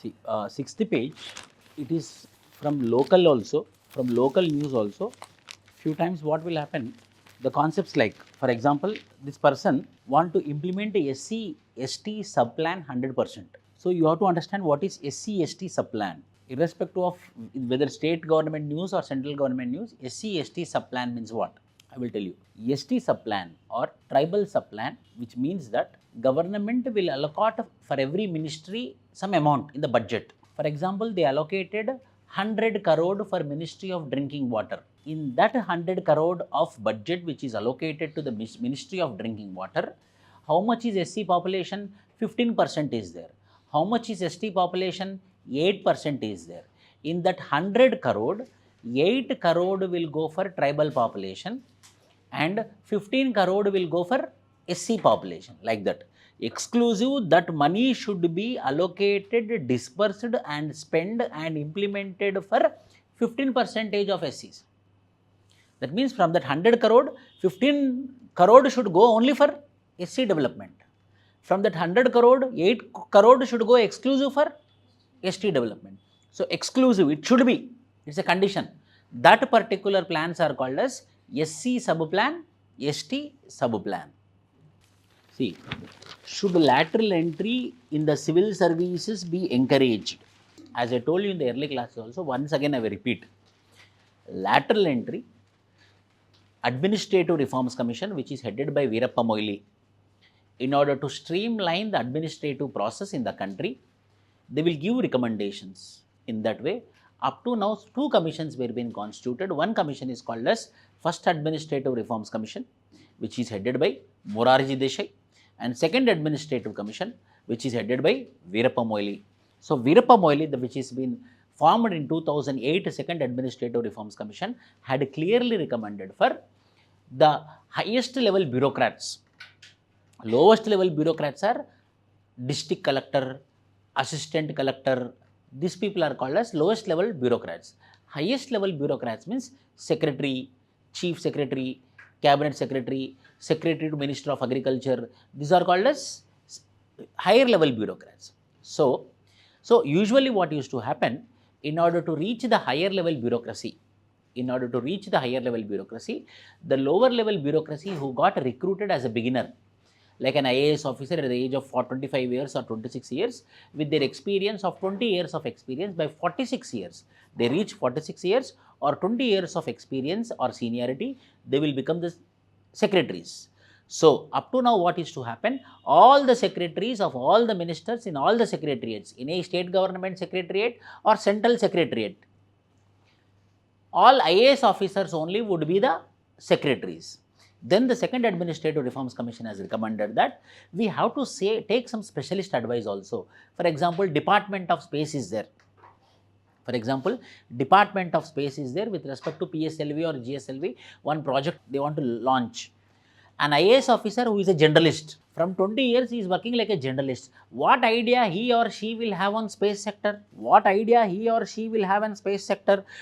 See, sixth page, it is from local also, from local news also. Few times what will happen, the concepts like, for example, this person want to implement a SC, ST subplan 100%. So you have to understand what is SC, ST subplan. Irrespective of whether state government news or central government news, SC, ST subplan means what? I will tell you. ST subplan or tribal subplan, which means that government will allocate for every ministry some amount in the budget. For example, they allocated 100 crore for Ministry of Drinking Water. In that 100 crore of budget which is allocated to the Ministry of Drinking Water, how much is SC population? 15% is there. How much is ST population? 8% is there. In that 100 crore, 8 crore will go for tribal population and 15 crore will go for SC population, like that. Exclusive, that money should be allocated, dispersed and spent and implemented for 15% of SCs. That means from that 100 crore, 15 crore should go only for SC development. From that 100 crore, 8 crore should go exclusive for ST development. So exclusive, it should be, it's a condition. That particular plans are called as SC subplan, ST subplan. See, should lateral entry in the civil services be encouraged? As I told you in the early classes also, once again I will repeat. Lateral entry, Administrative Reforms Commission, which is headed by Veerappa Moily, in order to streamline the administrative process in the country, they will give recommendations. In that way, up to now, 2 commissions were being constituted. One commission is called as First Administrative Reforms Commission, which is headed by Morarji Desai, and Second Administrative Commission, which is headed by Veerappa Moily. So Veerappa Moily, which has been formed in 2008, Second Administrative Reforms Commission, had clearly recommended for the highest level bureaucrats. Lowest level bureaucrats are district collector, assistant collector. These people are called as lowest level bureaucrats. Highest level bureaucrats means secretary, chief secretary, cabinet secretary, secretary to Minister of Agriculture. These are called as higher level bureaucrats. So usually what used to happen, in order to reach the higher level bureaucracy, the lower level bureaucracy who got recruited as a beginner, like an IAS officer at the age of 25 years or 26 years, with their experience of 20 years of experience, by 46 years, they reach 46 years or 20 years of experience or seniority, they will become the secretaries. So, up to now what is to happen, all the secretaries of all the ministers in all the secretariats, in a state government secretariat or central secretariat, all IAS officers only would be the secretaries. Then the Second Administrative Reforms Commission has recommended that we have to take some specialist advice also. For example, Department of Space is there. Department of Space is there with respect to PSLV or GSLV, one project they want to launch. An IAS officer who is a generalist, from 20 years he is working like a generalist. What idea he or she will have on space sector?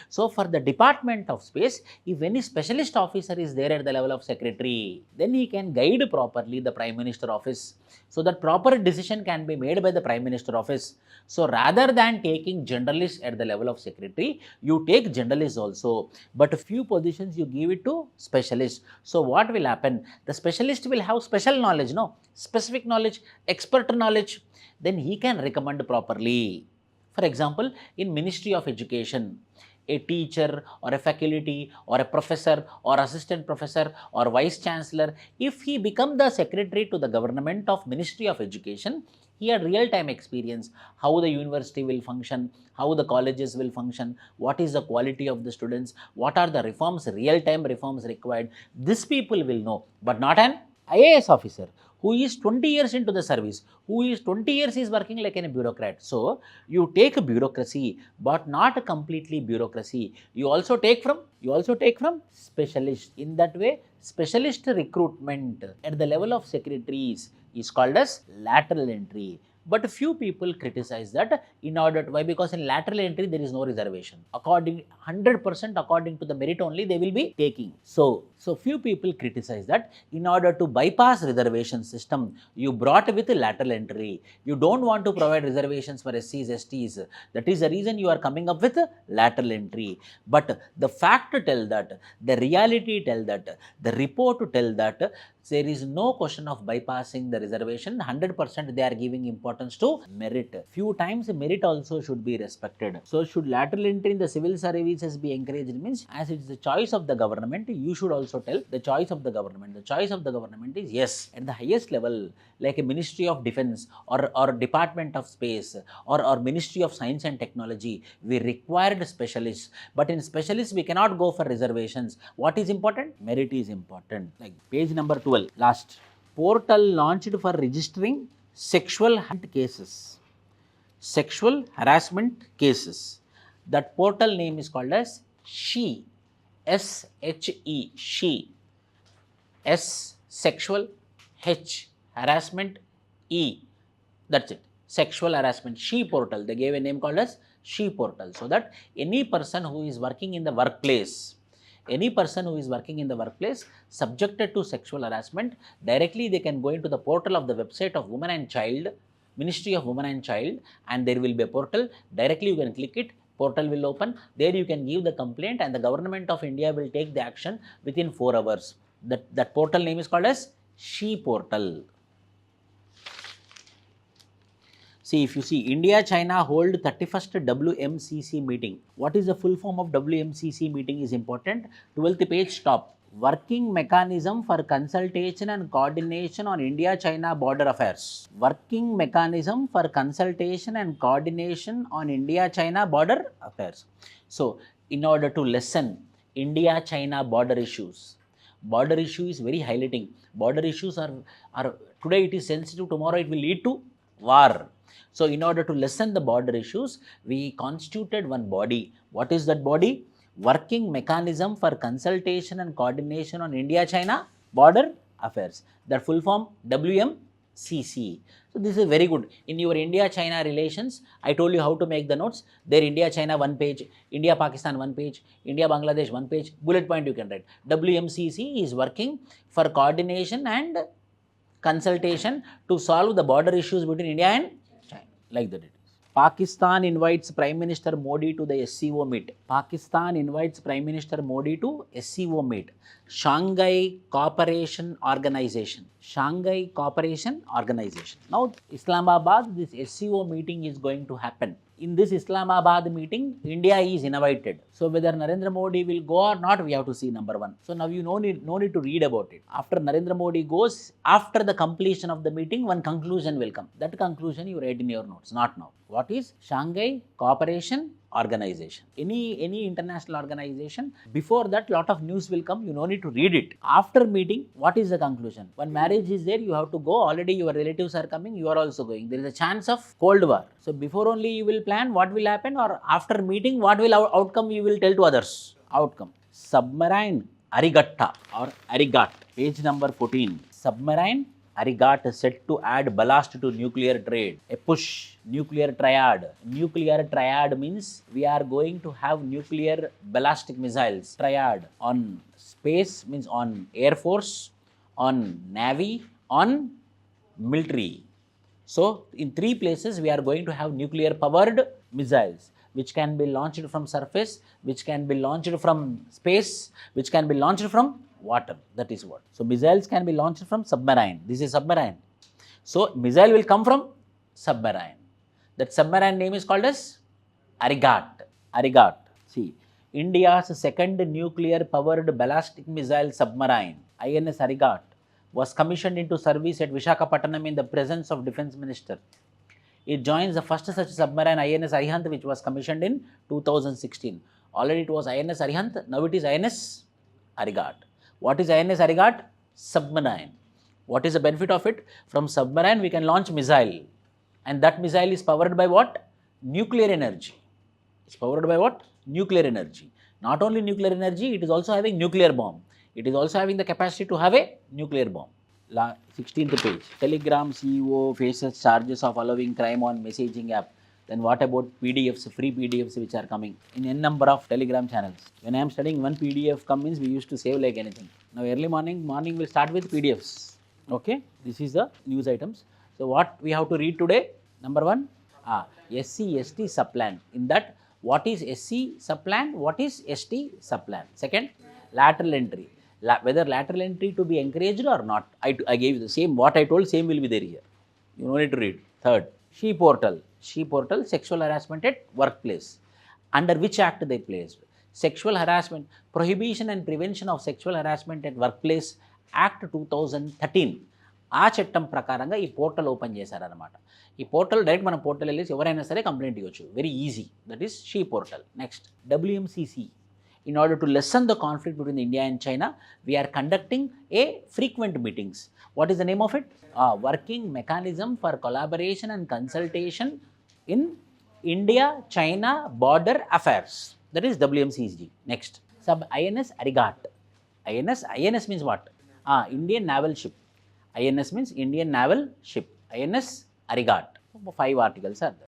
So for the Department of Space, if any specialist officer is there at the level of secretary, then he can guide properly the Prime Minister office, so that proper decision can be made by the Prime Minister office. So rather than taking generalists at the level of secretary, you take generalists also, but a few positions you give it to specialists. So what will happen? The specialist will have special knowledge, specific knowledge, expert knowledge, then he can recommend properly. For example, in Ministry of Education, a teacher or a faculty or a professor or assistant professor or vice chancellor, if he become the secretary to the government of Ministry of Education, he had real-time experience, how the university will function, how the colleges will function, what is the quality of the students, what are the reforms, real-time reforms required. These people will know, but not an IAS officer who is 20 years into the service, who is 20 years is working like a bureaucrat. So you take a bureaucracy, but not completely bureaucracy. You also take from specialists. In that way, specialist recruitment at the level of secretaries is called as lateral entry. But few people criticize that in order to, why? Because in lateral entry there is no reservation. According 100% according to the merit only they will be taking. So few people criticize that in order to bypass reservation system, you brought with lateral entry. You don't want to provide reservations for SCs, STs. That is the reason you are coming up with lateral entry. But the fact tell that, the reality tell that, the report tell that there is no question of bypassing the reservation. 100% they are giving importance to merit. Few times merit also should be respected. So should lateral entry in the civil services be encouraged? Means as it is the choice of the government, you should also tell the choice of the government. The choice of the government is yes, at the highest level, like a Ministry of Defense or Department of Space or Ministry of Science and Technology, we required specialists. But in specialists we cannot go for reservations. What is important? Merit is important. Like page number 12, last. Portal launched for registering sexual harassment cases. Sexual harassment cases. That portal name is called as SHE. SHE. SHE. S sexual, H harassment, E. That's it. Sexual harassment. SHE portal. They gave a name called as SHE portal. So that any person who is working in the workplace, subjected to sexual harassment, directly they can go into the portal of the website of Women and Child, Ministry of Women and Child, and there will be a portal. Directly you can click it, portal will open. There you can give the complaint and the government of India will take the action within 4 hours. That portal name is called as SHE portal. See, if you see, India-China hold 31st WMCC meeting. What is the full form of WMCC meeting is important. 12th page, top. Working mechanism for consultation and coordination on India-China border affairs. Working mechanism for consultation and coordination on India-China border affairs. So, in order to lessen India-China border issues, border issue is very highlighting. Border issues are today it is sensitive, tomorrow it will lead to war. So, in order to lessen the border issues, we constituted one body. What is that body? Working Mechanism for Consultation and Coordination on India-China Border Affairs. That full form WMCC. So, this is very good. In your India-China relations, I told you how to make the notes. There India-China 1 page, India-Pakistan 1 page, India-Bangladesh 1 page, bullet point you can write. WMCC is working for coordination and consultation to solve the border issues between India and China. Like that it is. Pakistan invites Prime Minister Modi to the SCO meet. Pakistan invites Prime Minister Modi to SCO meet. Shanghai Cooperation Organization. Shanghai Cooperation Organization. Now, Islamabad, this SCO meeting is going to happen. In this Islamabad meeting, India is invited. So, whether Narendra Modi will go or not, we have to see, number one. So, now you no need to read about it. After Narendra Modi goes, after the completion of the meeting, one conclusion will come. That conclusion you write in your notes, not now. What is Shanghai Cooperation Organization? Any international organization, before that lot of news will come, you no need to read it. After meeting, what is the conclusion? When marriage is there, you have to go, already your relatives are coming, you are also going. There is a chance of Cold War. So before only you will plan what will happen, or after meeting what will outcome you will tell to others. Outcome. Submarine Arigatta or Arigat, page number 14. Submarine Arigat set to add ballast to nuclear trade. A push. Nuclear triad. Nuclear triad means we are going to have nuclear ballistic missiles. Triad on space means on air force, on navy, on military. So, in 3 places we are going to have nuclear powered missiles, which can be launched from surface, which can be launched from space, which can be launched from water. That is what. So, missiles can be launched from submarine. This is submarine. So, missile will come from submarine. That submarine name is called as Arigat. Arigat. See, India's second nuclear powered ballistic missile submarine, INS Arigat, was commissioned into service at Visakhapatnam in the presence of Defence Minister. It joins the first such submarine, INS Arihant, which was commissioned in 2016. Already it was INS Arihant, now it is INS Arigat. What is INS Arigat? Submarine. What is the benefit of it? From submarine we can launch missile, and that missile is powered by what? Nuclear energy. It's powered by what? Nuclear energy. Not only nuclear energy, it is also having nuclear bomb. It is also having the capacity to have a nuclear bomb. 16th page. Telegram CEO faces charges of allowing crime on messaging app. Then what about PDFs, free PDFs which are coming in n number of Telegram channels? When I am studying, one PDF comes, we used to save like anything. Now early morning will start with PDFs. Okay, this is the news items. So what we have to read today? Number one, SC ST subplan. In that, what is SC subplan? What is ST subplan? Second, lateral entry. Whether lateral entry to be encouraged or not. I gave you the same, what I told, same will be there here. You no need to read. Third, She Portal. She Portal, sexual harassment at workplace. Under which act they placed? Sexual harassment, Prohibition and Prevention of Sexual Harassment at Workplace Act 2013. ఆ చట్టం ప్రకారంగా ఈ portal open చేశారనమాట. ఈ portal direct మన portal వెళ్ళేసి ఎవరైనా సరే కంప్లైంట్ ఇవ్వచ్చు. Very easy. That is she portal. Next, WMCC. In order to lessen the conflict between India and China, we are conducting a frequent meetings. What is the name of it? Working Mechanism for Collaboration and Consultation in India-China Border Affairs. That is WMCC. Next, sub INS Arigat. INS means what? Indian Naval Ship. INS means Indian Naval Ship. INS Arigat. 5 articles are there.